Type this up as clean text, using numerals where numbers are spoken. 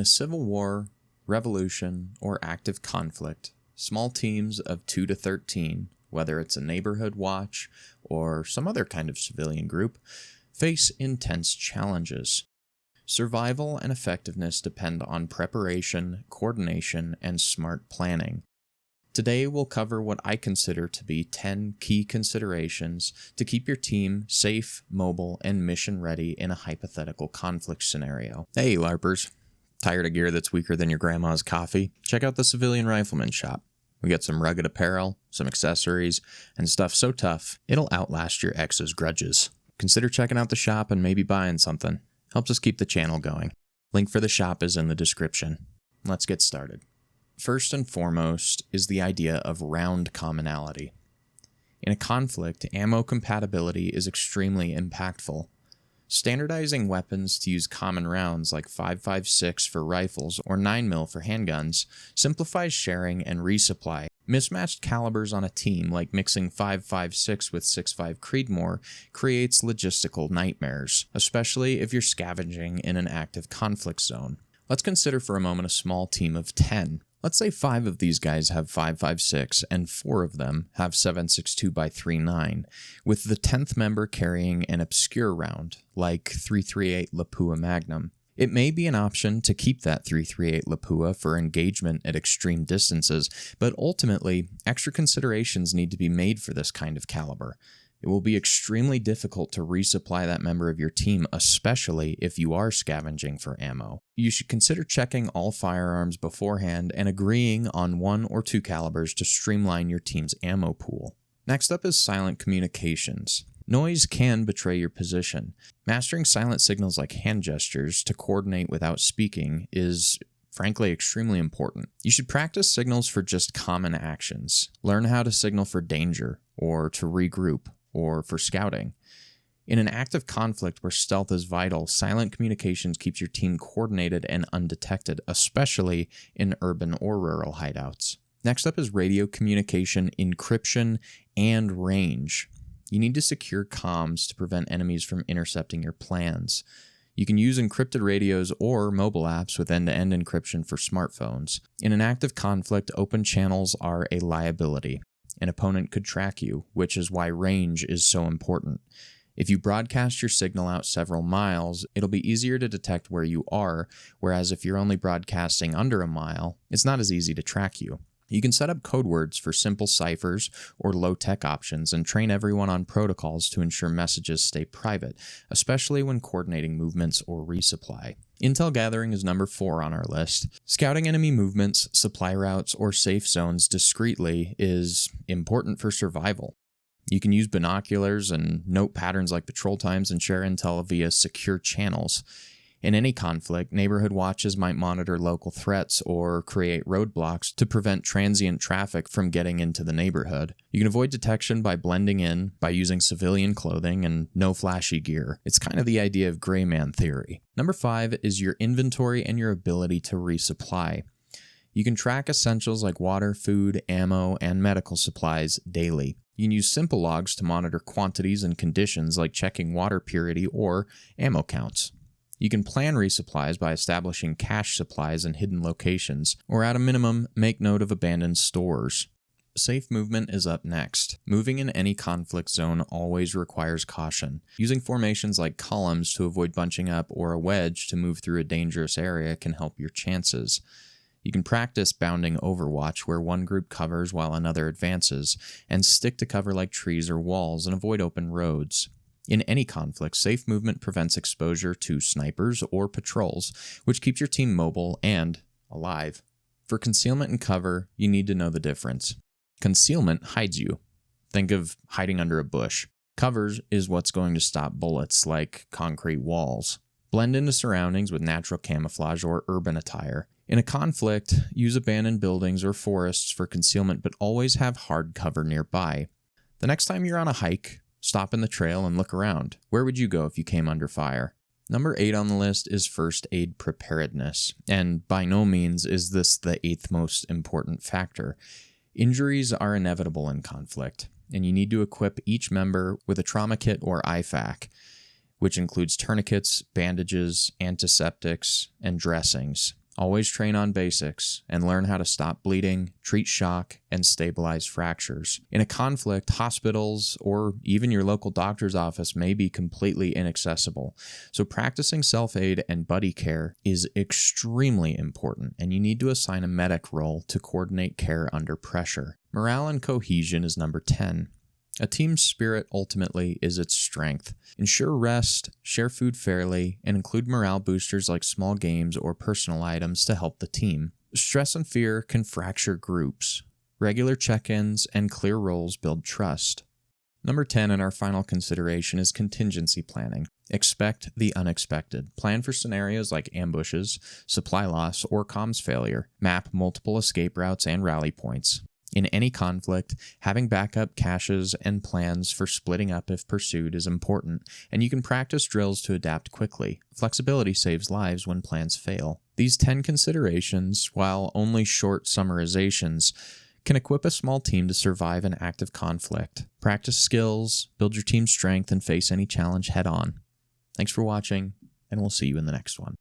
a civil war, revolution, or active conflict, small teams of 2 to 13, whether it's a neighborhood watch or some other kind of civilian group, face intense challenges. Survival and effectiveness depend on preparation, coordination, and smart planning. Today, we'll cover what I consider to be 10 key considerations to keep your team safe, mobile, and mission-ready in a hypothetical conflict scenario. Hey, LARPers. Tired of gear that's weaker than your grandma's coffee? Check out the Civilian Rifleman shop. We got some rugged apparel, some accessories, and stuff so tough, it'll outlast your ex's grudges. Consider checking out the shop and maybe buying something. Helps us keep the channel going. Link for the shop is in the description. Let's get started. First and foremost is the idea of round commonality. In a conflict, ammo compatibility is extremely impactful. Standardizing weapons to use common rounds like 5.56 for rifles or 9mm for handguns simplifies sharing and resupply. Mismatched calibers on a team, like mixing 5.56 with 6.5 Creedmoor, creates logistical nightmares, especially if you're scavenging in an active conflict zone. Let's consider for a moment a small team of 10. Let's say 5 of these guys have 5.56 and 4 of them have 7.62x3.9, with the 10th member carrying an obscure round, like 3.38 Lapua Magnum. It may be an option to keep that 3.38 Lapua for engagement at extreme distances, but ultimately, extra considerations need to be made for this kind of caliber. It will be extremely difficult to resupply that member of your team, especially if you are scavenging for ammo. You should consider checking all firearms beforehand and agreeing on 1 or 2 calibers to streamline your team's ammo pool. Next up is silent communications. Noise can betray your position. Mastering silent signals like hand gestures to coordinate without speaking is frankly extremely important. You should practice signals for just common actions. Learn how to signal for danger, or to regroup, or for scouting. In an active conflict where stealth is vital, silent communications keeps your team coordinated and undetected, especially in urban or rural hideouts. Next up is radio communication, encryption, and range. You need to secure comms to prevent enemies from intercepting your plans. You can use encrypted radios or mobile apps with end-to-end encryption for smartphones. In an active conflict, open channels are a liability. An opponent could track you, which is why range is so important. If you broadcast your signal out several miles, it'll be easier to detect where you are, whereas if you're only broadcasting under a mile, it's not as easy to track you. You can set up code words for simple ciphers or low-tech options and train everyone on protocols to ensure messages stay private, especially when coordinating movements or resupply. Intel gathering is number 4 on our list. Scouting enemy movements, supply routes, or safe zones discreetly is important for survival. You can use binoculars and note patterns like patrol times and share intel via secure channels. In any conflict, neighborhood watches might monitor local threats or create roadblocks to prevent transient traffic from getting into the neighborhood. You can avoid detection by blending in, by using civilian clothing and no flashy gear. It's kind of the idea of greyman theory. Number 5 is your inventory and your ability to resupply. You can track essentials like water, food, ammo, and medical supplies daily. You can use simple logs to monitor quantities and conditions like checking water purity or ammo counts. You can plan resupplies by establishing cache supplies in hidden locations, or at a minimum, make note of abandoned stores. Safe movement is up next. Moving in any conflict zone always requires caution. Using formations like columns to avoid bunching up or a wedge to move through a dangerous area can help your chances. You can practice bounding overwatch where one group covers while another advances, and stick to cover like trees or walls and avoid open roads. In any conflict, safe movement prevents exposure to snipers or patrols, which keeps your team mobile and alive. For concealment and cover, you need to know the difference. Concealment hides you. Think of hiding under a bush. Covers is what's going to stop bullets, like concrete walls. Blend into surroundings with natural camouflage or urban attire. In a conflict, use abandoned buildings or forests for concealment, but always have hard cover nearby. The next time you're on a hike, stop in the trail and look around. Where would you go if you came under fire? Number 8 on the list is first aid preparedness, and by no means is this the 8th most important factor. Injuries are inevitable in conflict, and you need to equip each member with a trauma kit or IFAK, which includes tourniquets, bandages, antiseptics, and dressings. Always train on basics and learn how to stop bleeding, treat shock, and stabilize fractures. In a conflict, hospitals or even your local doctor's office may be completely inaccessible. So practicing self-aid and buddy care is extremely important, and you need to assign a medic role to coordinate care under pressure. Morale and cohesion is number 10. A team's spirit ultimately is its strength. Ensure rest, share food fairly, and include morale boosters like small games or personal items to help the team. Stress and fear can fracture groups. Regular check-ins and clear roles build trust. Number 10 in our final consideration is contingency planning. Expect the unexpected. Plan for scenarios like ambushes, supply loss, or comms failure. Map multiple escape routes and rally points. In any conflict, having backup caches and plans for splitting up if pursued is important, and you can practice drills to adapt quickly. Flexibility saves lives when plans fail. These 10 considerations, while only short summarizations, can equip a small team to survive an active conflict. Practice skills, build your team's strength, and face any challenge head on. Thanks for watching, and we'll see you in the next one.